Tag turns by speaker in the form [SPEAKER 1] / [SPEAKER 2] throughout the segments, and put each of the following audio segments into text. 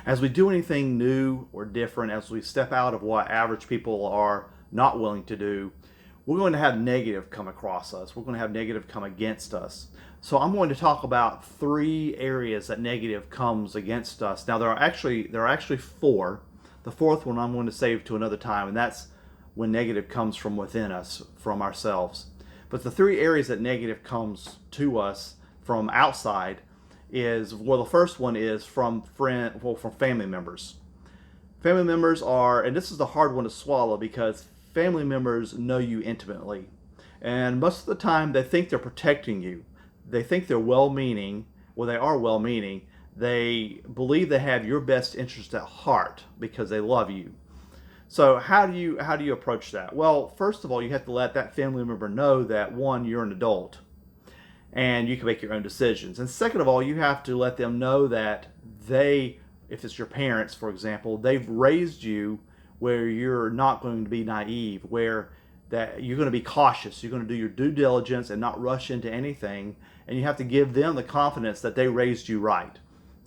[SPEAKER 1] As we do anything new or different, as we step out of what average people are not willing to do, we're going to have negative come across us. We're going to have negative come against us. So I'm going to talk about 3 areas that negative comes against us. Now there are actually 4. The fourth one I'm going to save to another time, and that's when negative comes from within us, from ourselves. But the 3 areas that negative comes to us from outside is, well, the first one is from from family members. Family members are, and this is the hard one to swallow because family members know you intimately. And most of the time they think they're protecting you. They think they're well-meaning. Well, they are well-meaning. They believe they have your best interest at heart because they love you. So how do you approach that? Well, first of all, you have to let that family member know that, one, you're an adult and you can make your own decisions. And second of all, you have to let them know that they, if it's your parents, for example, they've raised you where you're not going to be naive, where that you're going to be cautious, you're going to do your due diligence and not rush into anything, and you have to give them the confidence that they raised you right.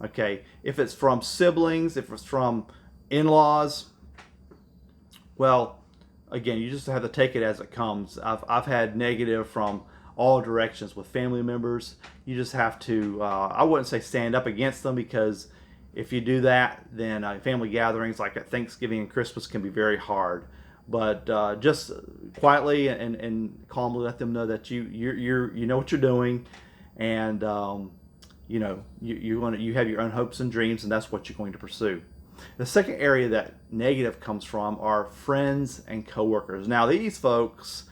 [SPEAKER 1] Okay, if it's from siblings, if it's from in-laws, well, again, you just have to take it as it comes. I've had negative from all directions with family members. You just have to, I wouldn't say stand up against them, because if you do that, then family gatherings like at Thanksgiving and Christmas can be very hard. But just quietly and calmly let them know that you know what you're doing, and you have your own hopes and dreams, and that's what you're going to pursue. The second area that negative comes from are friends and coworkers. Now, these folks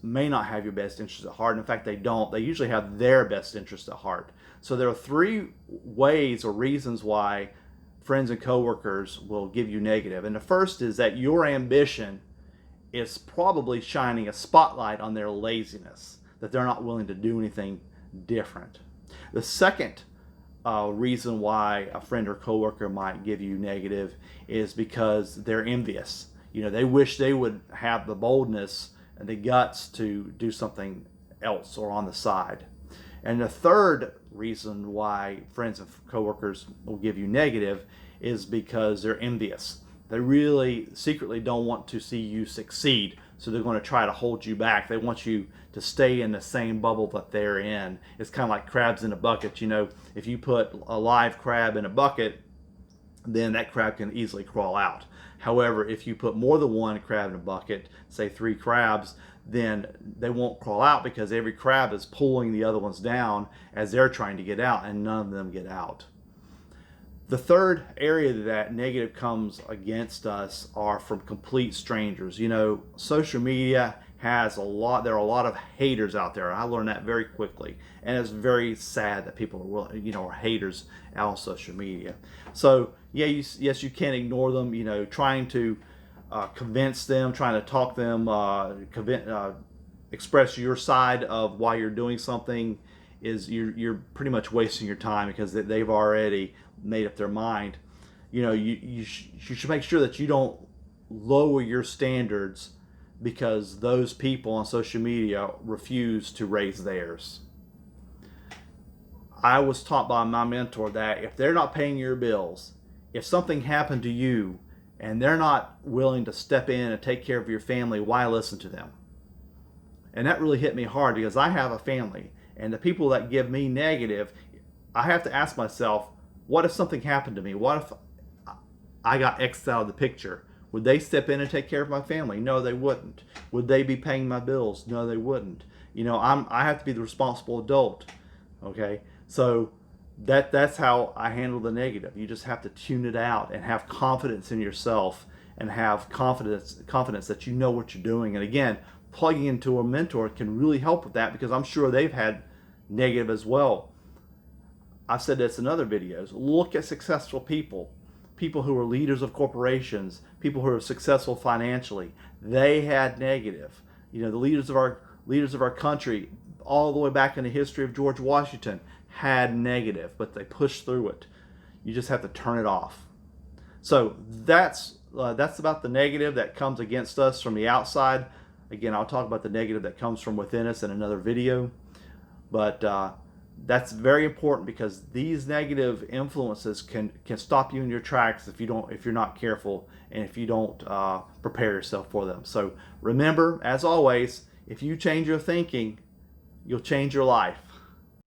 [SPEAKER 1] may not have your best interest at heart. In fact, they don't. They usually have their best interest at heart. So there are 3 ways or reasons why friends and coworkers will give you negative. And the first is that your ambition is probably shining a spotlight on their laziness, that they're not willing to do anything different. The second reason why a friend or coworker might give you negative is because they're envious. They wish they would have the boldness and the guts to do something else or on the side. And the third reason why friends and coworkers will give you negative is because they're envious. They really secretly don't want to see you succeed, so they're going to try to hold you back. They want you to stay in the same bubble that they're in. It's kind of like crabs in a bucket. If you put a live crab in a bucket, then that crab can easily crawl out. However, if you put more than one crab in a bucket, say 3 crabs, then they won't crawl out, because every crab is pulling the other ones down as they're trying to get out, and none of them get out. The third area that negative comes against us are from complete strangers. Social media has there are a lot of haters out there. I learned that very quickly, and it's very sad that people are haters out on social media. So yes, you can't ignore them. Trying to convince them, trying to talk them, express your side of why you're doing something, is you're pretty much wasting your time, because they've already made up their mind. You should make sure that you don't lower your standards because those people on social media refuse to raise theirs. I was taught by my mentor that if they're not paying your bills, if something happened to you and they're not willing to step in and take care of your family, why listen to them? And that really hit me hard, because I have a family, and the people that give me negative, I have to ask myself, what if something happened to me? What if I got X'd out of the picture? Would they step in and take care of my family? No, they wouldn't. Would they be paying my bills? No, they wouldn't. I have to be the responsible adult. Okay, so that's how I handle the negative. You just have to tune it out and have confidence in yourself, and have confidence that you know what you're doing. And again, plugging into a mentor can really help with that, because I'm sure they've had negative as well. I've said this in other videos. Look at successful people who are leaders of corporations, people who are successful financially. They had negative. The leaders of our country, all the way back in the history of George Washington, had negative, but they pushed through it. You just have to turn it off. So that's about the negative that comes against us from the outside. Again, I'll talk about the negative that comes from within us in another video. But That's very important because these negative influences can stop you in your tracks if you're not careful and if you don't prepare yourself for them. So remember, as always, if you change your thinking, you'll change your life.